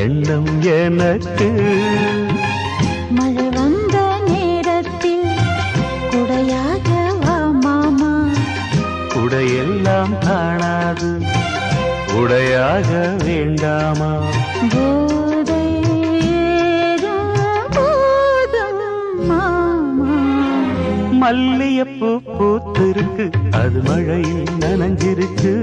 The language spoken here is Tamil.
எண்ணம் எனக்கு. மழை வந்த நேரத்தில் குடையாக வா மாமா. குடையெல்லாம் காணாது உடையாக வேண்டாமா? போதை ஏறும் போதும் மாமா. மல்லியப்பூ பூத்திருக்கு அது மழையில் நனைஞ்சிருக்கு.